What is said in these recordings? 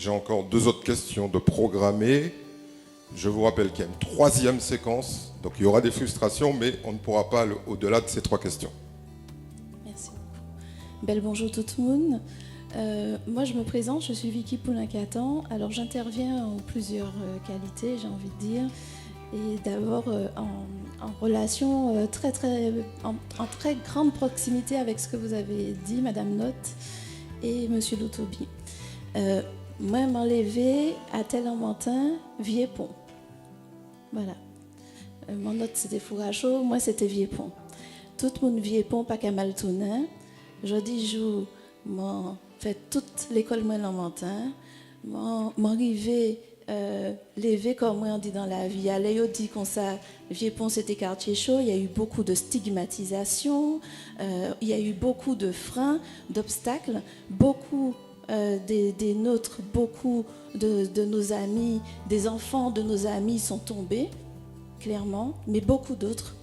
J'ai encore 2 autres questions de programmer. Je vous rappelle qu'il y a une 3e séquence, donc il y aura des frustrations, mais on ne pourra pas aller au-delà de ces 3 questions. Merci beaucoup. Bel bonjour tout le monde. Moi, je me présente, je suis Vicky Poulin-Catan. Alors, j'interviens en plusieurs qualités, j'ai envie de dire. Et d'abord, en relation en très grande proximité avec ce que vous avez dit, Madame Notte et Monsieur Loutobi. Moi, m'enlever à tel en matin, Vieux-Pont. Voilà. Mon note, c'était Fourachaud, moi, c'était Vieux-Pont. Tout le monde Vieux-Pont, pas qu'à Maltounin. Je dis, je fait toute l'école, moi, en matin. M'arriver, lever, comme moi, on dit dans la vie. Allez, on dit comme ça, Vieux-Pont, c'était quartier chaud. Il y a eu beaucoup de stigmatisation. Il y a eu beaucoup de freins, d'obstacles. Beaucoup des nôtres, beaucoup de nos amis, des enfants de nos amis sont tombés, clairement, mais beaucoup d'autres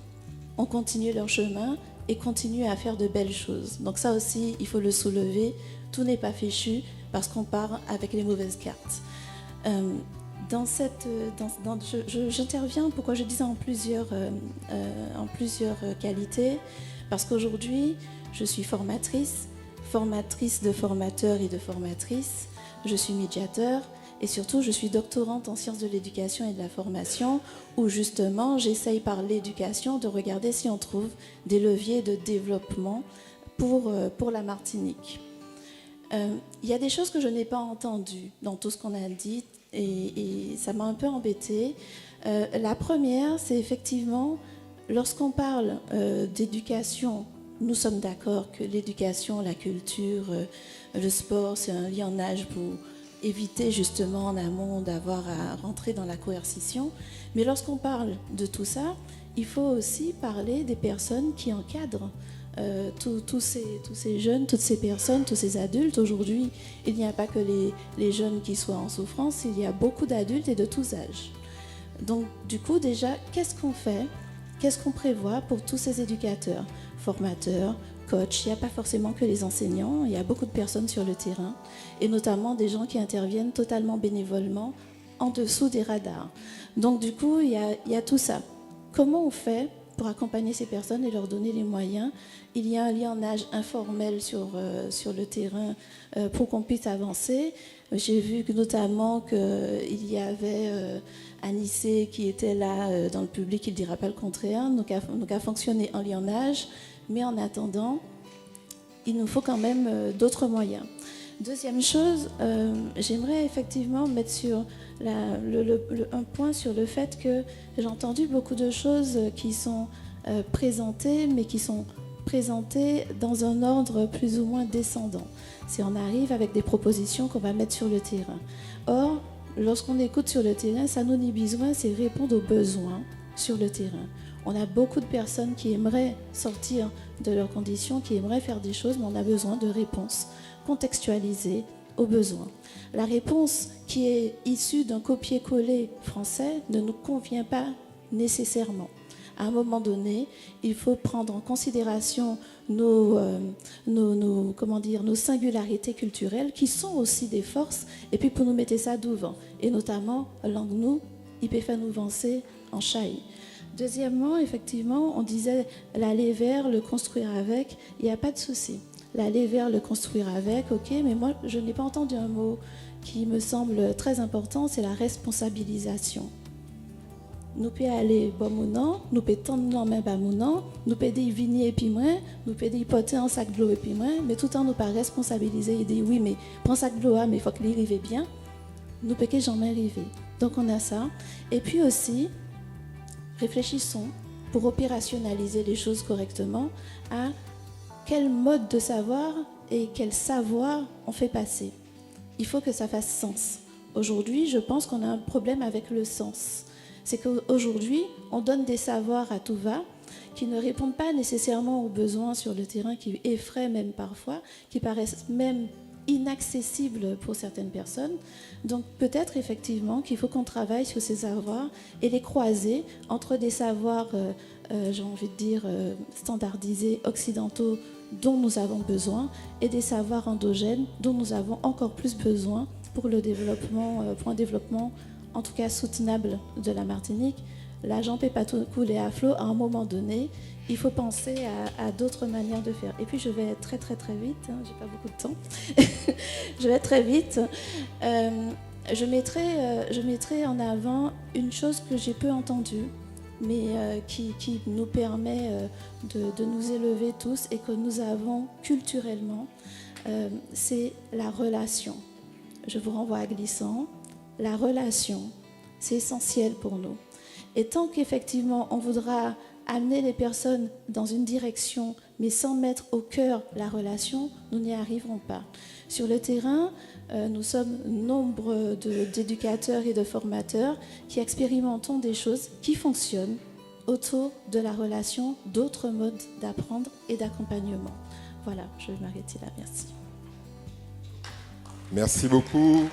ont continué leur chemin et continuent à faire de belles choses. Donc ça aussi, il faut le soulever. Tout n'est pas fichu parce qu'on part avec les mauvaises cartes. J'interviens, pourquoi je dis ça en plusieurs qualités, parce qu'aujourd'hui, je suis formatrice de formateurs et de formatrices, je suis médiateur et surtout je suis doctorante en sciences de l'éducation et de la formation où justement j'essaye par l'éducation de regarder si on trouve des leviers de développement pour la Martinique. Il y a des choses que je n'ai pas entendues dans tout ce qu'on a dit et ça m'a un peu embêtée. La première, c'est effectivement lorsqu'on parle d'éducation. Nous sommes d'accord que l'éducation, la culture, le sport, c'est un lionnage pour éviter justement en amont d'avoir à rentrer dans la coercition. Mais lorsqu'on parle de tout ça, il faut aussi parler des personnes qui encadrent tous ces jeunes, toutes ces personnes, tous ces adultes. Aujourd'hui, il n'y a pas que les jeunes qui soient en souffrance, il y a beaucoup d'adultes et de tous âges. Donc du coup, déjà, qu'est-ce qu'on fait ? Qu'est-ce qu'on prévoit pour tous ces éducateurs, formateurs, coachs? Il n'y a pas forcément que les enseignants, il y a beaucoup de personnes sur le terrain, et notamment des gens qui interviennent totalement bénévolement en dessous des radars. Donc du coup, il y a tout ça. Comment on fait pour accompagner ces personnes et leur donner les moyens? Il y a un lionnage informel sur le terrain pour qu'on puisse avancer. J'ai vu que notamment qu'il y avait Anissé qui était là dans le public, il ne dira pas le contraire, donc a fonctionné en lionnage, mais en attendant, il nous faut quand même d'autres moyens. Deuxième chose, j'aimerais effectivement mettre sur un point sur le fait que j'ai entendu beaucoup de choses qui sont présentées, mais qui sont présentées dans un ordre plus ou moins descendant. C'est on arrive avec des propositions qu'on va mettre sur le terrain. Or, lorsqu'on écoute sur le terrain, ça nous dit besoin, c'est répondre aux besoins sur le terrain. On a beaucoup de personnes qui aimeraient sortir de leurs conditions, qui aimeraient faire des choses, mais on a besoin de réponses contextualisées aux besoins. La réponse qui est issue d'un copier-coller français ne nous convient pas nécessairement. À un moment donné, il faut prendre en considération nos singularités culturelles qui sont aussi des forces et puis pour nous mettre ça devant. Et notamment, langue nous, il peut faire nous avancer en chaille. Deuxièmement, effectivement, on disait l'aller vers, le construire avec, il n'y a pas de souci. L'aller vers, le construire avec, ok, mais moi, je n'ai pas entendu un mot qui me semble très important, c'est la responsabilisation. Nous pouvons aller bon mounan, nous pouvons tendre nos mains bas mounan, nous pouvons dire vigner et puis moins, nous pouvons dire porter un sac de l'eau et puis moins, mais tout le temps nous pas responsabiliser et dire oui, mais prends sac de l'eau, mais il faut qu'il arrive bien. Nous pouvons jamais arriver. Donc on a ça. Et puis aussi, réfléchissons pour opérationnaliser les choses correctement à quel mode de savoir et quel savoir on fait passer. Il faut que ça fasse sens. Aujourd'hui, je pense qu'on a un problème avec le sens. C'est qu'aujourd'hui, on donne des savoirs à tout va qui ne répondent pas nécessairement aux besoins sur le terrain, qui effraient même parfois, qui paraissent même inaccessibles pour certaines personnes. Donc peut-être effectivement qu'il faut qu'on travaille sur ces savoirs et les croiser entre des savoirs, j'ai envie de dire, standardisés, occidentaux, dont nous avons besoin, et des savoirs endogènes dont nous avons encore plus besoin pour le développement, pour un développement en tout cas soutenable de la Martinique. L'argent ne peut pas tout couler à flot. À un moment donné, il faut penser à d'autres manières de faire. Et puis je vais très très très vite, hein, j'ai pas beaucoup de temps. Je vais très vite. Je mettrai en avant une chose que j'ai peu entendue, mais qui nous permet de nous élever tous et que nous avons culturellement, c'est la relation. Je vous renvoie à Glissant. La relation, c'est essentiel pour nous. Et tant qu'effectivement on voudra amener les personnes dans une direction, mais sans mettre au cœur la relation, nous n'y arriverons pas. Sur le terrain, nous sommes nombre d'éducateurs et de formateurs qui expérimentons des choses qui fonctionnent autour de la relation, d'autres modes d'apprendre et d'accompagnement. Voilà, je vais m'arrêter là. Merci. Merci beaucoup.